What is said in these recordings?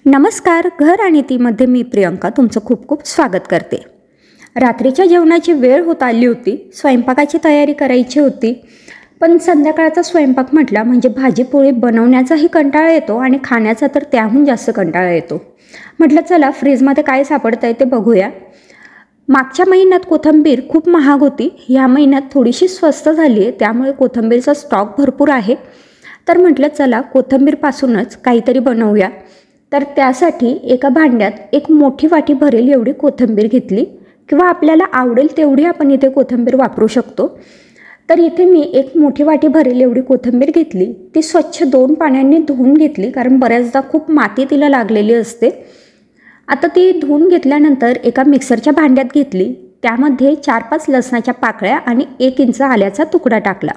नमस्कार. घर आणि तीमध्ये मी प्रियंका तुमचं खूप खूप स्वागत करते. रात्रीच्या जेवणाची वेळ होत आली होती. स्वयंपाकाची तयारी करायची होती, पण संध्याकाळचा स्वयंपाक म्हटला म्हणजे भाजी पोळी बनवण्याचाही कंटाळा येतो आणि खाण्याचा तर त्याहून जास्त कंटाळा येतो. म्हटलं चला फ्रीजमध्ये काय सापडतं आहे ते बघूया. मागच्या महिन्यात कोथिंबीर खूप महाग होती. ह्या महिन्यात थोडीशी स्वस्त झाली आहे, त्यामुळे कोथिंबीरचा स्टॉक भरपूर आहे. तर म्हटलं चला कोथिंबीरपासूनच काहीतरी बनवूया. तर त्यासाठी एका भांड्यात एक मोठी वाटी भरेल एवढी कोथिंबीर घेतली, किंवा आपल्याला आवडेल तेवढी आपण इथे कोथिंबीर वापरू शकतो. तर इथे मी एक मोठी वाटी भरेल एवढी कोथिंबीर घेतली. ती स्वच्छ 2 पाण्याने धुवून घेतली, कारण बऱ्याचदा खूप माती तिला लागलेली असते. आता ती धुवून घेतल्यानंतर एका मिक्सरच्या भांड्यात घेतली. त्यामध्ये 4-5 लसणाच्या पाकळ्या आणि 1 इंच आल्याचा तुकडा टाकला.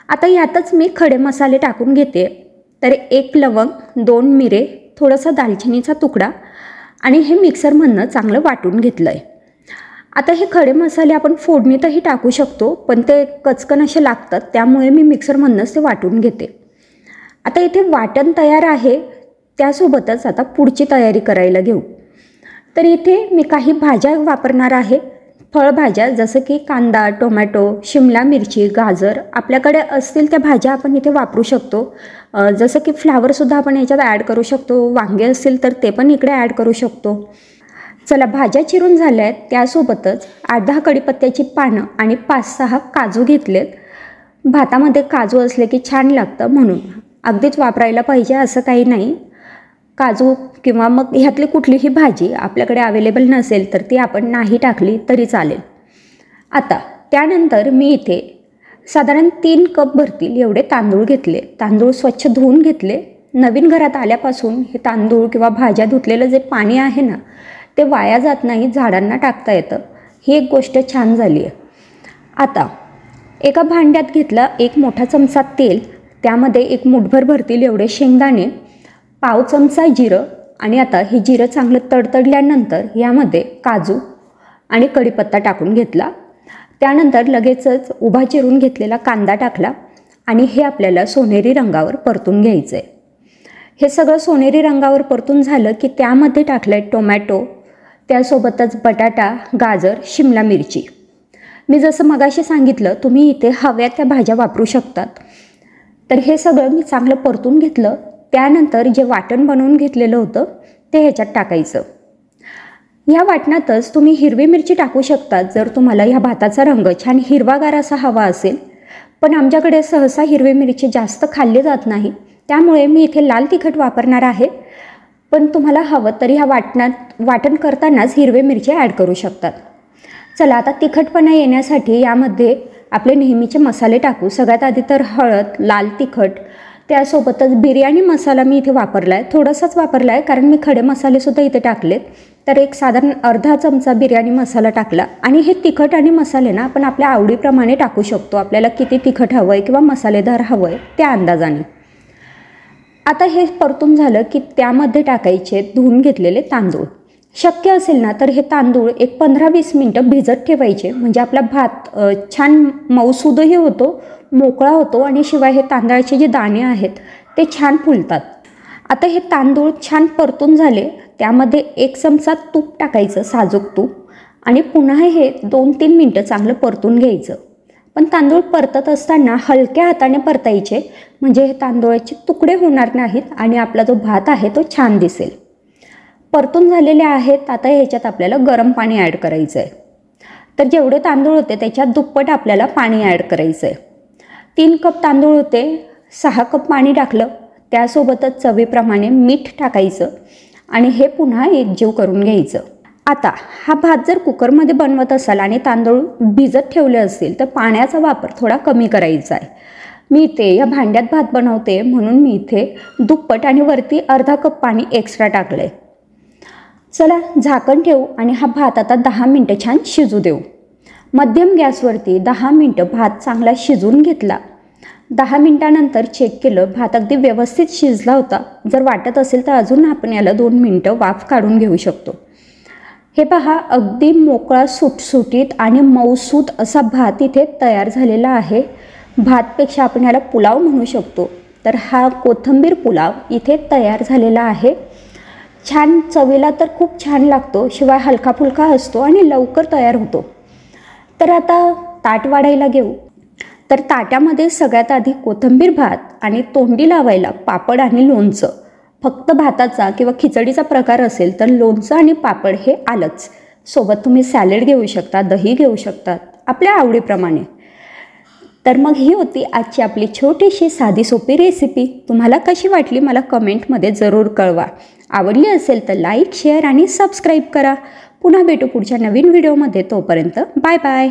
आता यातच मी खडे मसाले टाकून घेते. तर 1 लवंग, 2 मिरे, थोडासा दालचिनीचा तुकडा आणि हे मिक्सरमधनं चांगलं वाटून घेतलं आहे. आता हे खडे मसाले आपण फोडणीतही टाकू शकतो, पण ते कचकन असे लागतात, त्यामुळे मी मिक्सरमधनंच ते वाटून घेते. आता इथे वाटण तयार आहे, त्यासोबतच आता पुढची तयारी करायला घेऊ. तर इथे मी काही भाज्या वापरणार आहे. फळभाज्या जसं की कांदा, टोमॅटो, शिमला मिरची, गाजर आपल्याकडे असतील त्या भाज्या आपण इथे वापरू शकतो. जसं की फ्लावरसुद्धा आपण याच्यात ॲड करू शकतो. वांगे असतील तर ते पण इकडे ॲड करू शकतो. चला भाज्या चिरून झाल्या आहेत, त्यासोबतच 8-10 कढीपत्त्याची पानं आणि 5-6 काजू घेतलेत. भातामध्ये काजू असले की छान लागतं, म्हणून अगदीच वापरायला पाहिजे असं काही नाही. काजू किंवा मग ह्यातली कुठलीही भाजी आपल्याकडे अवेलेबल नसेल तर ती आपण नाही टाकली तरी चालेल. आता त्यानंतर मी इथे साधारण 3 कप भरतील एवढे तांदूळ घेतले. तांदूळ स्वच्छ धुवून घेतले. नवीन घरात आल्यापासून हे तांदूळ किंवा भाज्या धुतलेलं जे पाणी आहे ना, ते वाया जात नाही, झाडांना टाकता येतं. ही एक गोष्ट छान झाली आहे. आता एका भांड्यात घेतला 1 मोठा चमचा तेल. त्यामध्ये 1 मुठभर भरतील एवढे शेंगदाणे, पाव चमचा जिरं, आणि आता हे जिरं चांगलं तडतडल्यानंतर यामध्ये काजू आणि कढीपत्ता टाकून घेतला. त्यानंतर लगेचच उभा चिरून घेतलेला कांदा टाकला आणि हे आपल्याला सोनेरी रंगावर परतून घ्यायचं आहे. हे सगळं सोनेरी रंगावर परतून झालं की त्यामध्ये टाकलं आहे टोमॅटो, त्यासोबतच बटाटा, गाजर, शिमला मिरची. मी जसं मगाशी सांगितलं, तुम्ही इथे हव्या त्या भाज्या वापरू शकतात. तर हे सगळं मी चांगलं परतून घेतलं. त्यानंतर जे वाटण बनवून घेतलेलं होतं ते ह्याच्यात टाकायचं. ह्या वाटणातच तुम्ही हिरवी मिरची टाकू शकता जर तुम्हाला ह्या भाताचा रंग छान हिरवागार असा हवा असेल. पण आमच्याकडे सहसा हिरवी मिरची जास्त खाल्ली जात नाही, त्यामुळे मी इथे लाल तिखट वापरणार आहे. पण तुम्हाला हवं तर ह्या वाटण करतानाच हिरवी मिरची ॲड करू शकतात. चला आता तिखटपणा येण्यासाठी यामध्ये आपले नेहमीचे मसाले टाकू. सगळ्यात आधी तर हळद, लाल तिखट, त्यासोबतच बिर्याणी मसाला मी इथे वापरला आहे. थोडासाच वापरला आहे, कारण मी खडे मसालेसुद्धा इथे टाकलेत. तर एक साधारण अर्धा चमचा बिर्याणी मसाला टाकला. आणि हे तिखट आणि मसाले ना आपण आपल्या आवडीप्रमाणे टाकू शकतो. आपल्याला किती तिखट हवं आहे किंवा मसालेदार हवं आहे त्या अंदाजाने. आता हे परतून झालं की त्यामध्ये टाकायचे धुवून घेतलेले तांदूळ. शक्य असेल ना तर हे तांदूळ एक 15-20 मिनटं भिजत ठेवायचे, म्हणजे आपला भात छान मऊसूदही होतो, मोकळा होतो, आणि शिवाय हे तांदळाचे जे दाणे आहेत ते छान फुलतात. आता हे तांदूळ छान परतून झाले. त्यामध्ये 1 चमचा तूप टाकायचं, साजूक तूप, आणि पुन्हा हे 2-3 मिनटं चांगलं परतून घ्यायचं. पण तांदूळ परतत असताना हलक्या हाताने परतायचे, म्हणजे हे तांदूळाचे तुकडे होणार नाहीत आणि आपला जो भात आहे तो छान दिसेल. परतून झालेले आहेत. आता ह्याच्यात आपल्याला गरम पाणी ॲड करायचं आहे. तर जेवढे तांदूळ होते त्याच्यात दुप्पट आपल्याला पाणी ॲड करायचं आहे. 3 कप तांदूळ होते, 6 कप पाणी टाकलं. त्यासोबतच चवीप्रमाणे मीठ टाकायचं आणि हे पुन्हा एकजीव करून घ्यायचं. आता हा भात जर कुकरमध्ये बनवत असाल आणि तांदूळ भिजत ठेवले असतील तर पाण्याचा वापर थोडा कमी करायचा आहे. मी इथे या भांड्यात भात बनवते, म्हणून मी इथे दुप्पट आणि वरती अर्धा कप पाणी एक्स्ट्रा टाकलं आहे. चला झाकण ठेवू आणि हा भात आता 10 मिनटं छान शिजू देऊ. मध्यम गॅसवरती 10 मिनटं भात चांगला शिजून घेतला. 10 मिनटानंतर चेक केलं, भात अगदी व्यवस्थित शिजला होता. जर वाटत असेल तर अजून आपण याला 2 मिनटं वाफ काढून घेऊ शकतो. हे पहा, अगदी मोकळा, सुटसुटीत आणि मऊसूत असा भात इथे तयार झालेला आहे. भातपेक्षा आपण याला पुलाव म्हणू शकतो. तर हा कोथिंबीर पुलाव इथे तयार झालेला आहे. छान चवीला तर खूप छान लागतो, शिवाय हलका फुलका असतो आणि लवकर तयार होतो. तर आता ताट वाढायला घेऊ. तर ताट्यामध्ये सगळ्यात आधी कोथिंबीर भात आणि तोंडी लावायला पापड आणि लोणचं. फक्त भाताचा किंवा खिचडीचा प्रकार असेल तर लोणचं आणि पापड हे आलंच. सोबत तुम्ही सॅलड घेऊ शकता, दही घेऊ शकतात आपल्या आवडीप्रमाणे. तर मग ही होती आजची आपली छोटीशी साधी सोपी रेसिपी. तुम्हाला कशी वाटली मला कमेंटमध्ये जरूर कळवा. आवडली असेल तर लाईक, शेअर आणि सबस्क्राईब करा. पुन्हा भेटू पुढच्या नवीन व्हिडिओमध्ये. तोपर्यंत बाय बाय.